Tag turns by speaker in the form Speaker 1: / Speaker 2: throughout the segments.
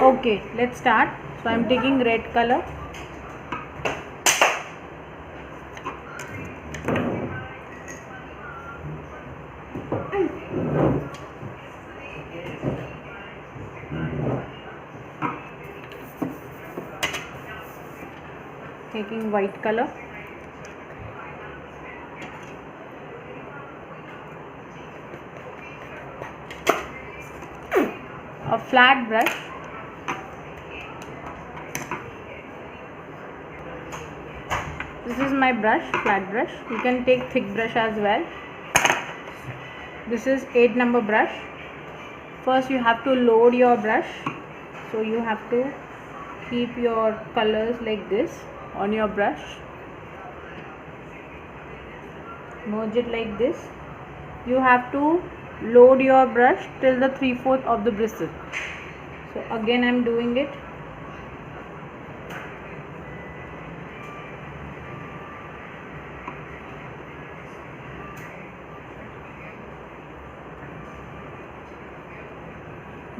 Speaker 1: Okay, let's start. So I'm taking red color. Taking white color. A flat brush. This is my brush, flat brush. You can take thick brush as well. This is 8 number brush. First you have to load your brush. So you have to keep your colors like this on your brush. Merge it like this. You have to load your brush till the 3/4 of the bristle. So again I am doing it.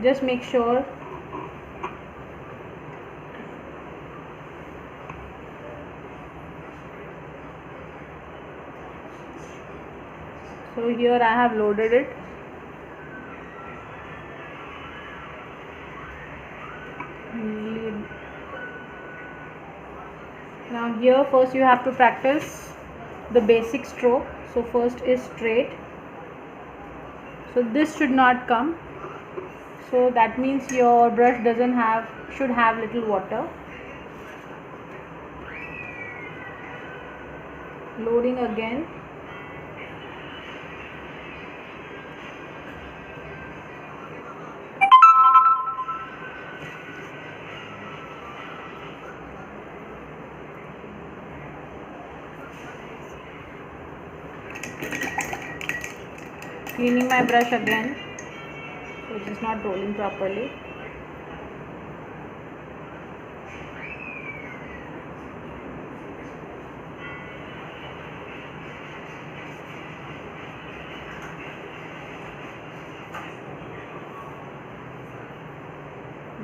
Speaker 1: Just make sure so here I have loaded it. Now here first you have to practice the basic stroke. So first is straight. So this should not come. So that means your brush should have little water. Loading again. Cleaning my brush again. So it is not rolling properly.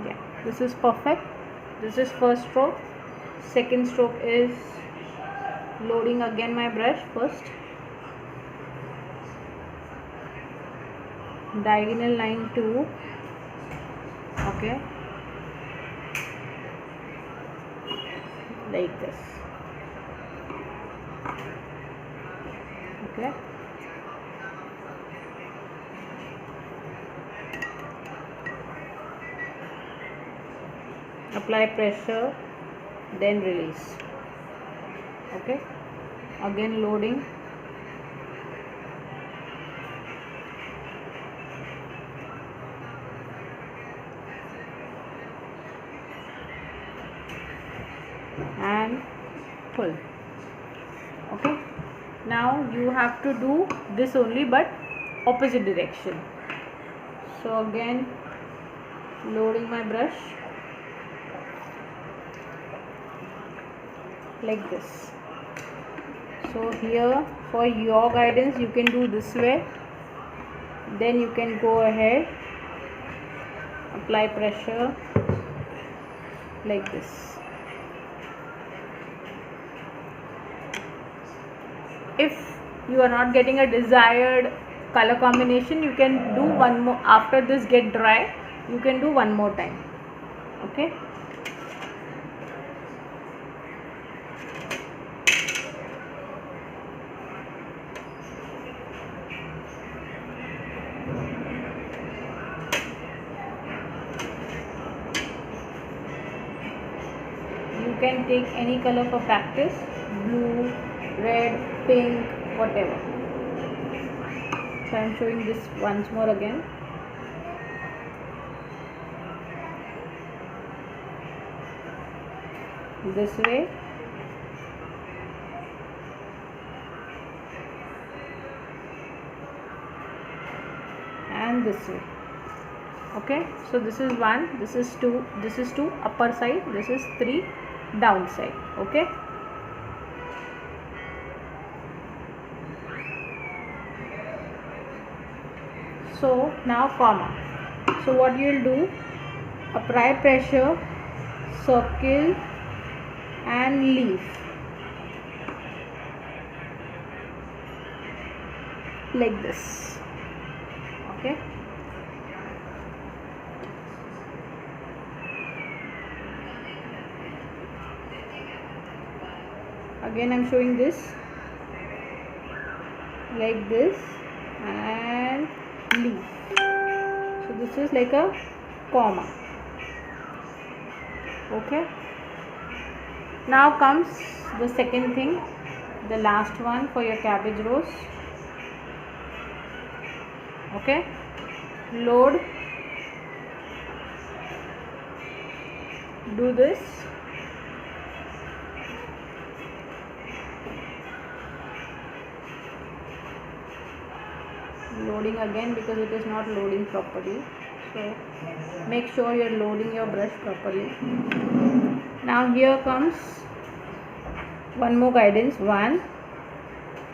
Speaker 1: Yeah, this is perfect. This is first stroke. Second stroke is loading again my brush first. Diagonal line 2. Okay, like this. Okay, apply pressure, then release. Okay, again loading. And pull. Okay, now you have to do this only but opposite direction. So again loading my brush like this. So here for your guidance you can do this way, then you can go ahead, apply pressure like this. If you are not getting a desired color combination, you can do one more. After this get dry, you can do one more time. Okay, you can take any color for practice, blue, red, pink, whatever. So I am showing this once more again. This way. And this way. Okay, so this is 1, this is 2, this is 2 upper side, this is 3 downside. Okay, so now comma. So what you will do, apply pressure, circle and leaf like this. Okay. Again I'm showing this like this and leaf. So this is like a comma. Okay. Now comes the second thing, the last one for your cabbage rows. Okay. Load. Do this. Loading again because it is not loading properly, so make sure you are loading your brush properly. Now here comes one more guidance, 1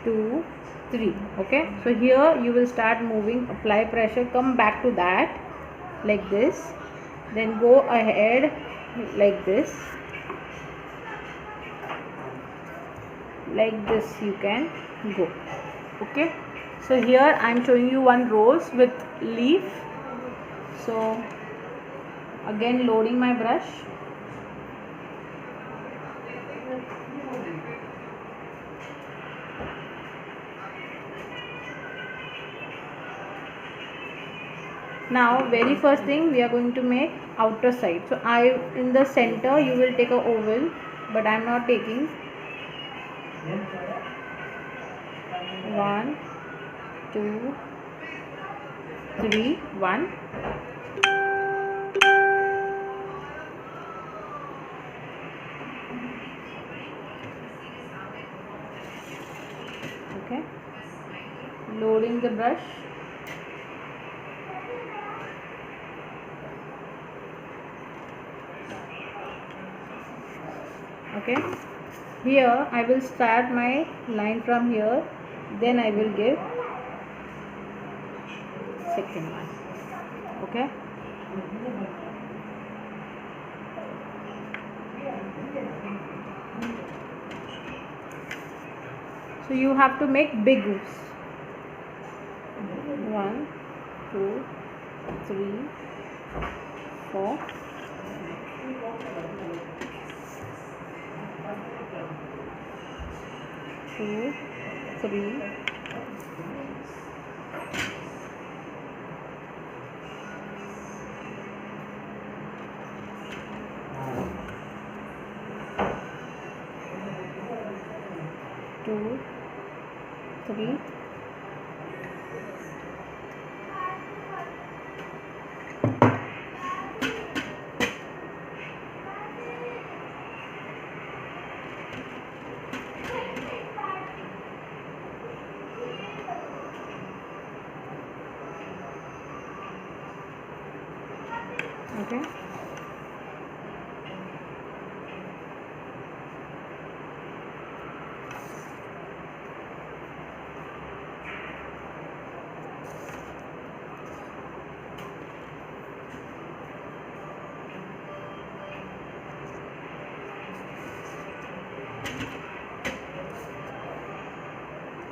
Speaker 1: 2 3. Okay, so here you will start moving, apply pressure, come back to that like this, then go ahead like this, you can go. Okay, so here I am showing you one rose with leaf. So again loading my brush. Now very first thing we are going to make outer side. So in the center you will take a oval, but I am not taking. 1 2 3 1. Okay, loading the brush. Okay, here I will start my line from here, then I will give second one. Okay, so you have to make big grooves. 1 2 3 4 2 3 2 3 Okay,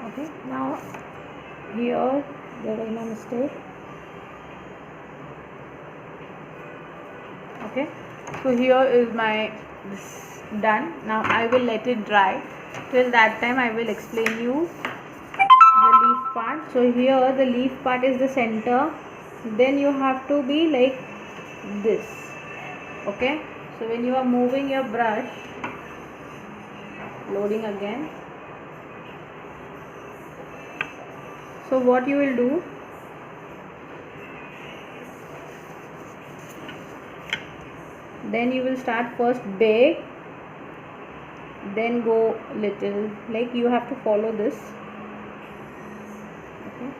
Speaker 1: okay, now here there is no mistake. Okay, so here is my this done. Now I will let it dry. Till that time I will explain you the leaf part. So here the leaf part is the center, then you have to be like this. Okay, so when you are moving your brush, loading again. So what you will do, then you will start first big, then go little, like you have to follow this. Okay,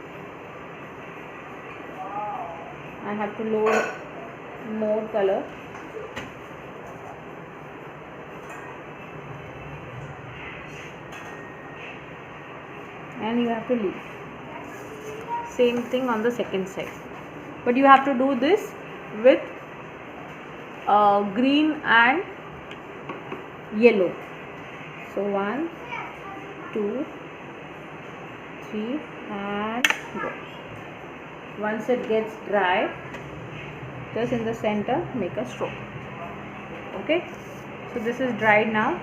Speaker 1: I have to load more color. And you have to leave. Same thing on the second side, but you have to do this with green and yellow. So 1, 2, 3 and go. Once it gets dry, just in the center make a stroke. Okay, so this is dried now.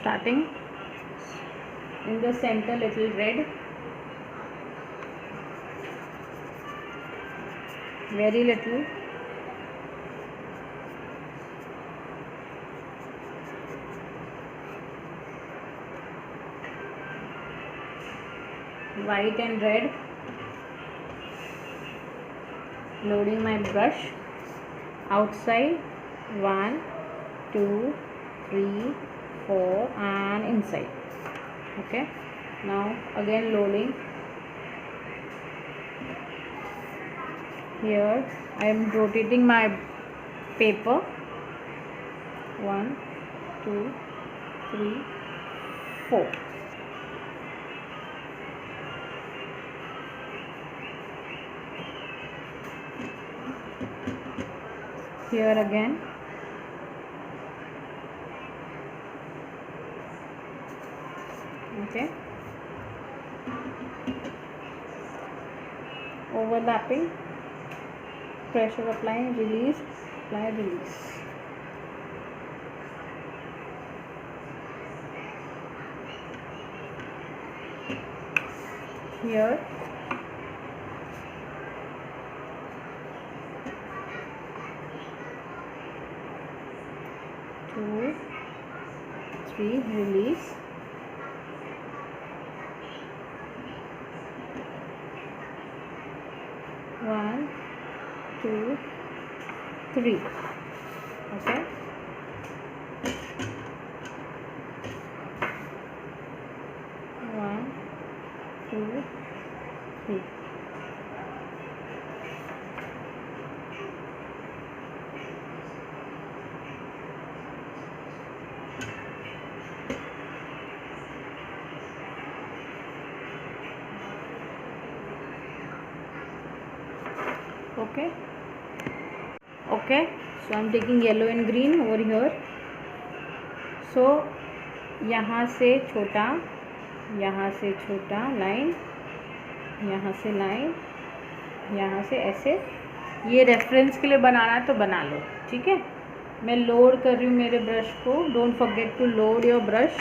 Speaker 1: Starting in the center, little red, very little, white and red. Loading my brush outside, 1, 2, 3, 4 and inside. Okay, now again loading. Here I am rotating my paper, 1, 2, 3, 4. Here again, okay, overlapping, pressure applying, release, apply, release. Here two, 3, release, one, 2, 3. Okay, one, 2, 3. Okay, okay, so I am taking yellow and green over here. So यहाँ से छोटा, यहाँ से छोटा line, यहाँ से line, यहाँ से ऐसे. ये रेफरेंस के लिए बनाना है तो बना लो. ठीक है, मैं लोड कर रही हूँ मेरे ब्रश को. Don't forget to load your brush,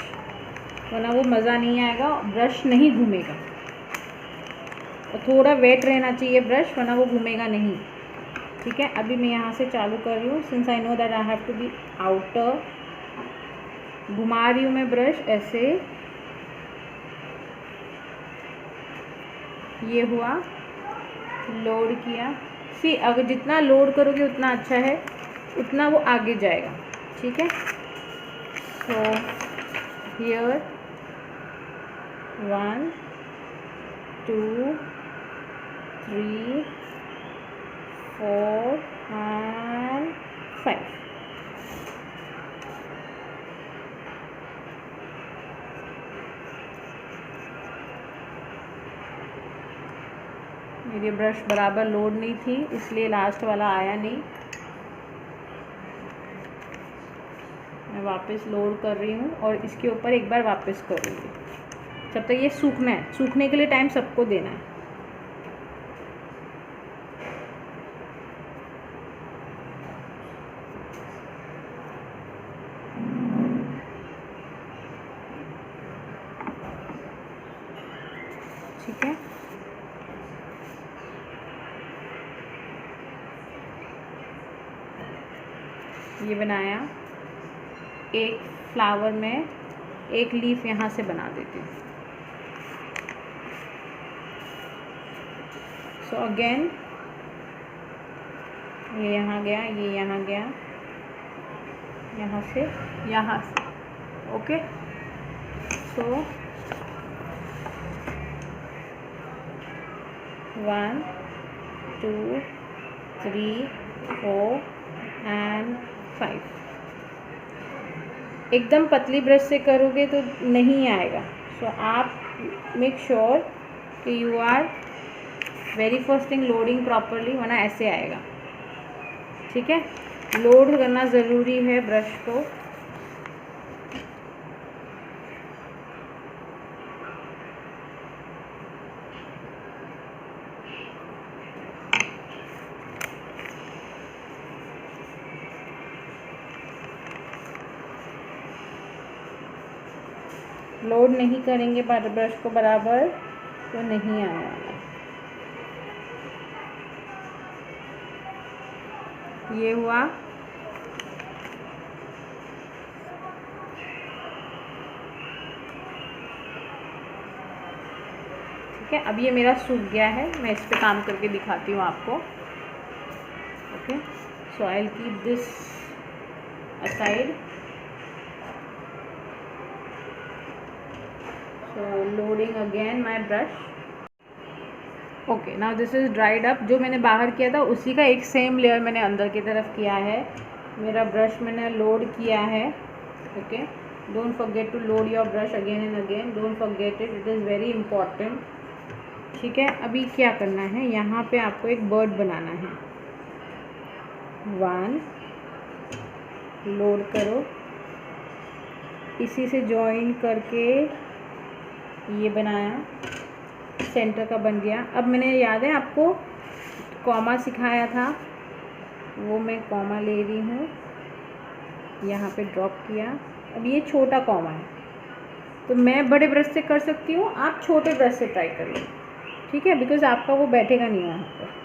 Speaker 1: वरना वो मज़ा नहीं आएगा, ब्रश नहीं घूमेगा. और थोड़ा वेट रहना चाहिए ब्रश, वरना वो घूमेगा नहीं. ठीक है, अभी मैं यहाँ से चालू कर रही हूँ. Since I know that I have to be outer, घुमा रही हूँ मैं ब्रश ऐसे. ये हुआ, लोड किया. सी, अगर जितना लोड करोगे उतना अच्छा है, उतना वो आगे जाएगा. ठीक है, सो हियर 1, 2, 3, 4 and 5. मेरी ब्रश बराबर लोड नहीं थी, इसलिए लास्ट वाला आया नहीं. मैं वापस लोड कर रही हूँ और इसके ऊपर एक बार वापस करूँगी. जब तक ये सूखना है, सूखने के लिए टाइम सबको देना है. ठीक है, ये बनाया. एक फ्लावर में एक लीफ यहाँ से बना देती हूँ. सो अगेन ये यहाँ गया, ये यहाँ गया, यहाँ से यहाँ से. Okay, so 1, 2, 3, 4 and 5. एकदम पतली ब्रश से करोगे तो नहीं आएगा. सो आप मेक श्योर कि you are very first thing loading properly, वरना ऐसे आएगा. ठीक है, लोड करना ज़रूरी है ब्रश को। लोड नहीं करेंगे ब्रश को बराबर तो नहीं आएगा। ये हुआ। ठीक है, अब ये मेरा सूख गया है, मैं इस पे काम करके दिखाती हूँ आपको। Okay, so I will keep this aside. So loading again my brush. Okay, now this is dried up। जो मैंने बाहर किया था उसी का एक सेम लेयर मैंने अंदर की तरफ किया है। मेरा ब्रश मैंने लोड किया है। Okay, don't forget to load your brush again and again, don't forget it is very important. ठीक है, अभी क्या करना है, यहाँ पे आपको एक बर्ड बनाना है। 1 लोड करो, इसी से जॉइन करके ये बनाया, सेंटर का बन गया। अब मैंने याद है आपको कॉमा सिखाया था, वो मैं कॉमा ले रही हूँ, यहाँ पे ड्रॉप किया। अब ये छोटा कॉमा है तो मैं बड़े ब्रश से कर सकती हूँ, आप छोटे ब्रश से ट्राई करिए। ठीक है, बिकॉज आपका वो बैठेगा नहीं वहाँ पर।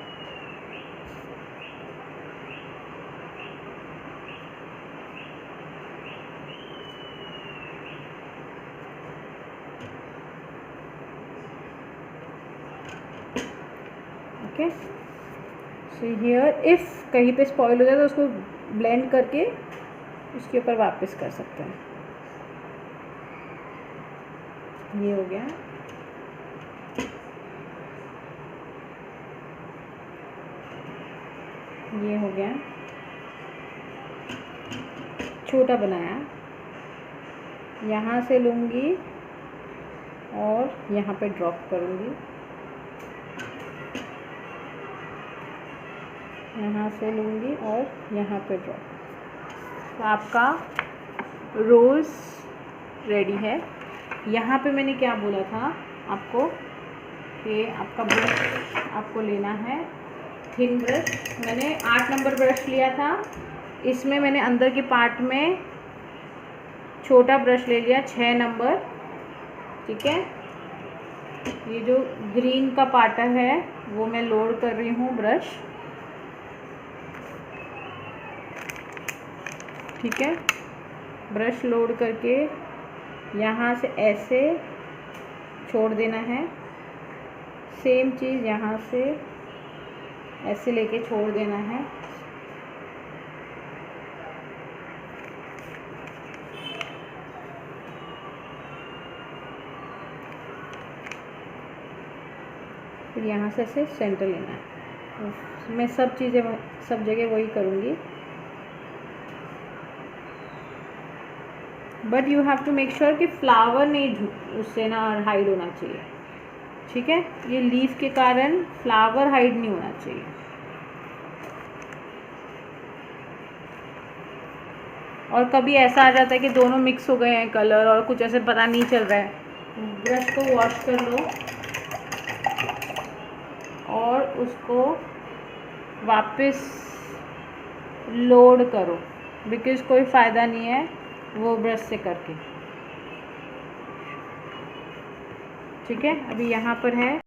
Speaker 1: ओके, सो हियर इफ़ कहीं पे स्पॉइल हो जाए तो उसको ब्लेंड करके उसके ऊपर वापस कर सकते हैं। ये हो गया। ये हो गया, छोटा बनाया, यहाँ से लूँगी और यहाँ पे ड्रॉप करूँगी, यहाँ से लूँगी और यहाँ पे ड्रॉप। तो आपका रोज़ रेडी है। यहाँ पे मैंने क्या बोला था आपको कि आपका ब्रश आपको लेना है थिन ब्रश। मैंने 8 नंबर ब्रश लिया था, इसमें मैंने अंदर के पार्ट में छोटा ब्रश ले लिया 6 नंबर। ठीक है, ये जो ग्रीन का पार्ट है वो मैं लोड कर रही हूँ ब्रश। ठीक है, ब्रश लोड करके यहाँ से ऐसे छोड़ देना है, सेम चीज़ यहाँ से ऐसे लेके छोड़ देना है। फिर यहाँ से ऐसे सेंटर लेना है। मैं सब चीज़ें सब जगह वही करूँगी, but you have to make sure कि फ्लावर नहीं उससे ना हाइड होना चाहिए। ठीक है, ये लीफ के कारण फ्लावर हाइड नहीं होना चाहिए। और कभी ऐसा आ जाता है कि दोनों मिक्स हो गए हैं कलर और कुछ ऐसे पता नहीं चल रहा है, ब्रश को वॉश कर लो और उसको वापस लोड करो, बिकॉज़ कोई फ़ायदा नहीं है वो ब्रश से करके। ठीक है, अभी यहाँ पर है